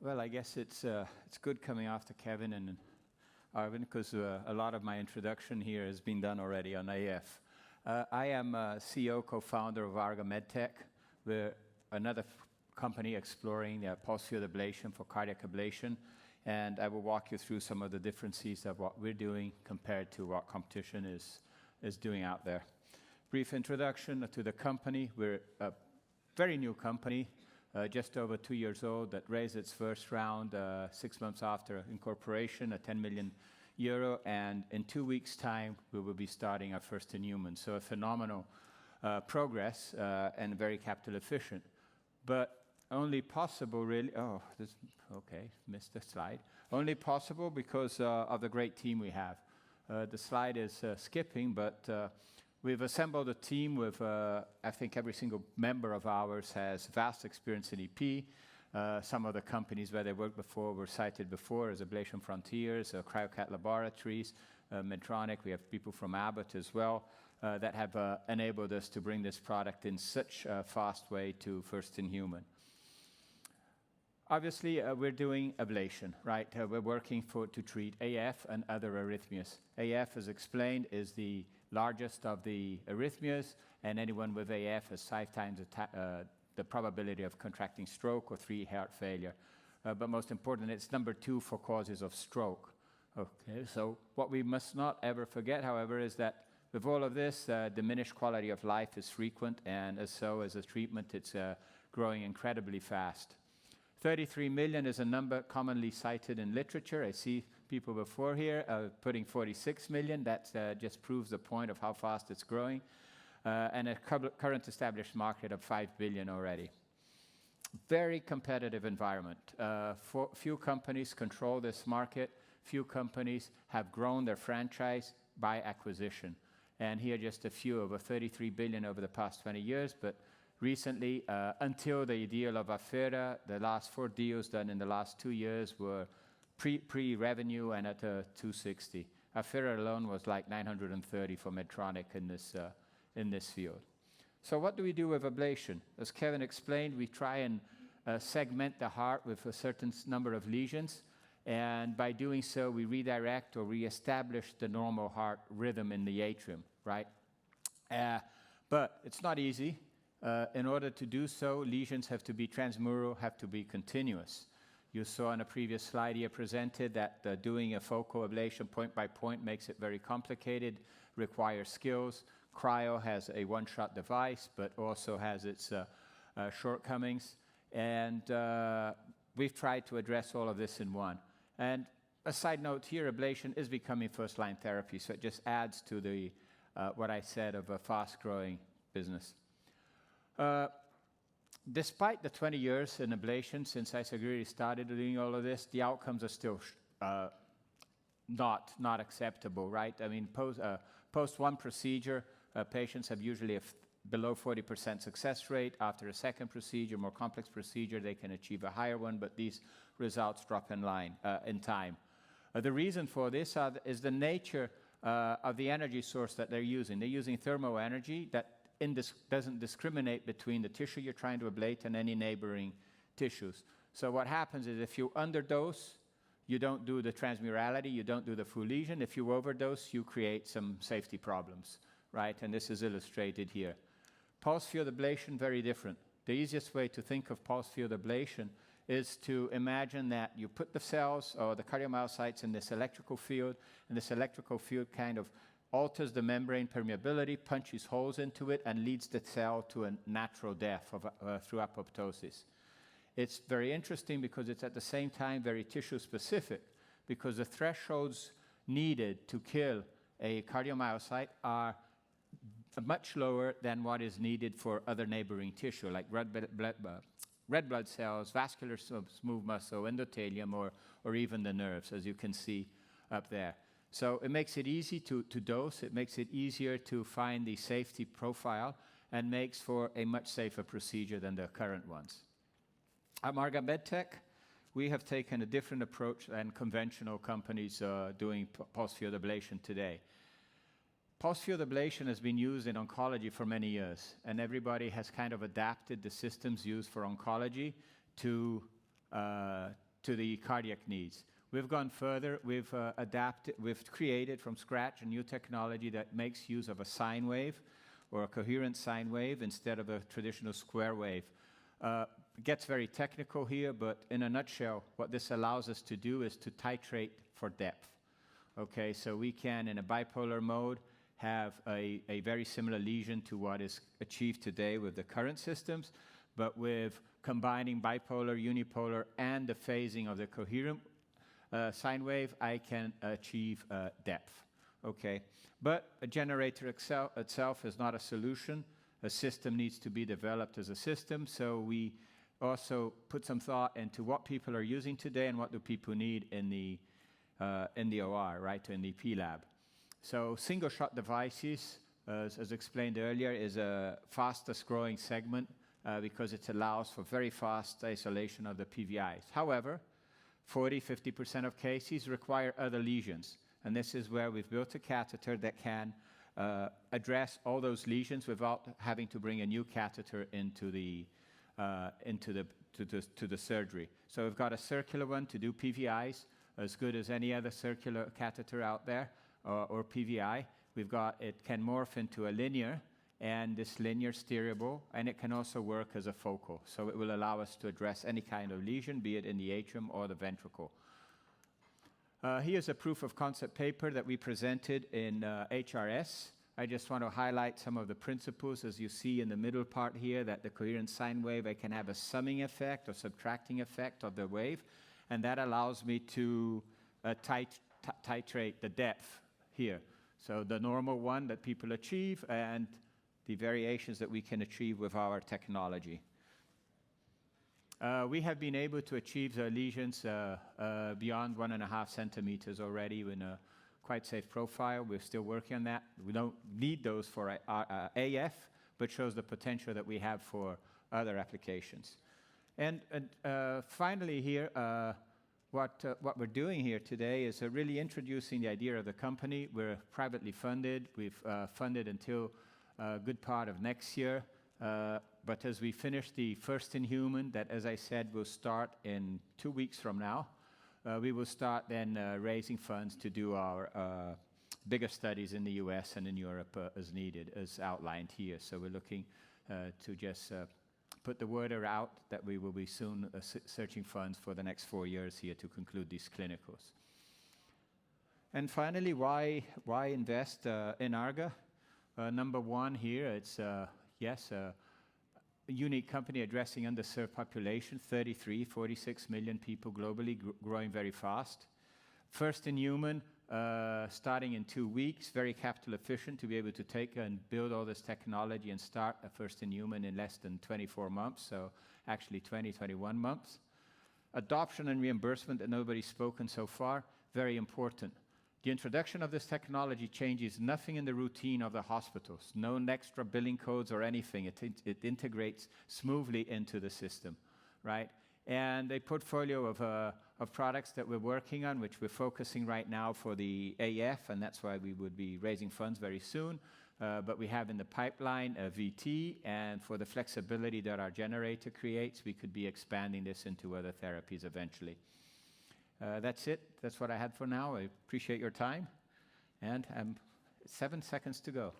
Well, I guess it's good coming after Kevin and Arvind, because a lot of my introduction here has been done already on AF. I am CEO, co-founder of Arga Medtech. We're another company exploring pulse-field ablation for cardiac ablation, and I will walk you through some of the differences of what we're doing compared to what competition is doing out there. Brief introduction to the company. We're a very new company, just over 2 years old, that raised its first round 6 months after incorporation, at 10 million euro, and in 2 weeks' time, we will be starting our first in human. So a phenomenal progress and very capital efficient. But only possible, really, missed the slide. Only possible because of the great team we have. The slide is skipping, but we've assembled a team with, I think every single member of ours has vast experience in EP. Some of the companies where they worked before were cited before as Ablation Frontiers, Cryocat Laboratories, Medtronic. We have people from Abbott as well that have enabled us to bring this product in such a fast way to first in human. Obviously, we're doing ablation, right? We're working to treat AF and other arrhythmias. AF, as explained, is the largest of the arrhythmias, and anyone with AF has 5 times the probability of contracting stroke or 3 heart failure. But most important, it's number 2 for causes of stroke. Okay, so what we must not ever forget, however, is that with all of this, diminished quality of life is frequent, and as a treatment, it's growing incredibly fast. 33 million is a number commonly cited in literature. I see people before here putting 46 million. That just proves the point of how fast it's growing. And a current established market of 5 billion already. Very competitive environment. Few companies control this market. Few companies have grown their franchise by acquisition. And here are just a few, over 33 billion over the past 20 years, but recently, until the deal of Affera, the last 4 deals done in the last 2 years were pre-revenue and at 260. Affera alone was like 930 for Medtronic in this field. So what do we do with ablation? As Kevin explained, we try and segment the heart with a certain number of lesions, and by doing so, we redirect or reestablish the normal heart rhythm in the atrium, right? But it's not easy. In order to do so, lesions have to be transmural, have to be continuous. You saw on a previous slide here presented that doing a focal ablation point by point makes it very complicated, requires skills. Cryo has a one-shot device, but also has its shortcomings. And we've tried to address all of this in one. And a side note here, ablation is becoming first-line therapy, so it just adds to the what I said of a fast-growing business. Despite the 20 years in ablation since I really started doing all of this, the outcomes are still not acceptable, right? I mean, post one procedure, patients have usually below 40% success rate. After a second procedure, more complex procedure, they can achieve a higher one, but these results drop in time. The reason for this is the nature of the energy source that they're using. They're using thermal energy that doesn't discriminate between the tissue you're trying to ablate and any neighboring tissues. So what happens is if you underdose, you don't do the transmurality, you don't do the full lesion. If you overdose, you create some safety problems, right? And this is illustrated here. Pulse-field ablation, very different. The easiest way to think of pulse-field ablation is to imagine that you put the cells or the cardiomyocytes in this electrical field, and this electrical field kind of alters the membrane permeability, punches holes into it, and leads the cell to a natural death through apoptosis. It's very interesting because it's at the same time very tissue-specific, because the thresholds needed to kill a cardiomyocyte are much lower than what is needed for other neighboring tissue, like red blood cells, vascular smooth muscle, endothelium, or even the nerves, as you can see up there. So it makes it easy to dose, it makes it easier to find the safety profile, and makes for a much safer procedure than the current ones. At Arga Medtech, we have taken a different approach than conventional companies doing pulse-field ablation today. Pulse-field ablation has been used in oncology for many years, and everybody has kind of adapted the systems used for oncology to to the cardiac needs. We've gone further. We've created from scratch a new technology that makes use of a sine wave or a coherent sine wave instead of a traditional square wave. It gets very technical here, but in a nutshell, what this allows us to do is to titrate for depth. Okay, so we can, in a bipolar mode, have a very similar lesion to what is achieved today with the current systems, but with combining bipolar, unipolar, and the phasing of the coherent sine wave, I can achieve depth. Okay, but a generator itself is not a solution. A system needs to be developed as a system, so we also put some thought into what people are using today and what do people need in the OR, right, in the P-lab. So single-shot devices, as explained earlier, is a fastest growing segment because it allows for very fast isolation of the PVIs. However, 40–50% of cases require other lesions, and this is where we've built a catheter that can address all those lesions without having to bring a new catheter into the surgery. So we've got a circular one to do PVIs, as good as any other circular catheter out there, or PVI. It can morph into a linear, and this linear steerable, and it can also work as a focal. So it will allow us to address any kind of lesion, be it in the atrium or the ventricle. Here's a proof of concept paper that we presented in HRS. I just want to highlight some of the principles, as you see in the middle part here, that the coherent sine wave, I can have a summing effect or subtracting effect of the wave, and that allows me to titrate the depth here. So the normal one that people achieve and the variations that we can achieve with our technology. We have been able to achieve the lesions beyond 1.5 centimeters already in a quite safe profile. We're still working on that. We don't need those for AF, but shows the potential that we have for other applications. And finally here, what we're doing here today is really introducing the idea of the company. We're privately funded. We've funded until a good part of next year. But as we finish the first in human, that, as I said, will start in 2 weeks from now, we will start then raising funds to do our bigger studies in the US and in Europe as needed, as outlined here. So we're looking to just put the word out that we will be soon searching funds for the next 4 years here to conclude these clinicals. And finally, why invest in Arga? Number one here, it's a unique company addressing underserved population, 46 million people globally, growing very fast. First in human, starting in 2 weeks, very capital efficient to be able to take and build all this technology and start a first in human in less than 24 months, so actually 21 months. Adoption and reimbursement that nobody's spoken so far, very important. The introduction of this technology changes nothing in the routine of the hospitals, no extra billing codes or anything. It integrates smoothly into the system, right? And a portfolio of products that we're working on, which we're focusing right now for the AF, and that's why we would be raising funds very soon. But we have in the pipeline a VT, and for the flexibility that our generator creates, we could be expanding this into other therapies eventually. That's it. That's what I had for now. I appreciate your time. And 7 seconds to go.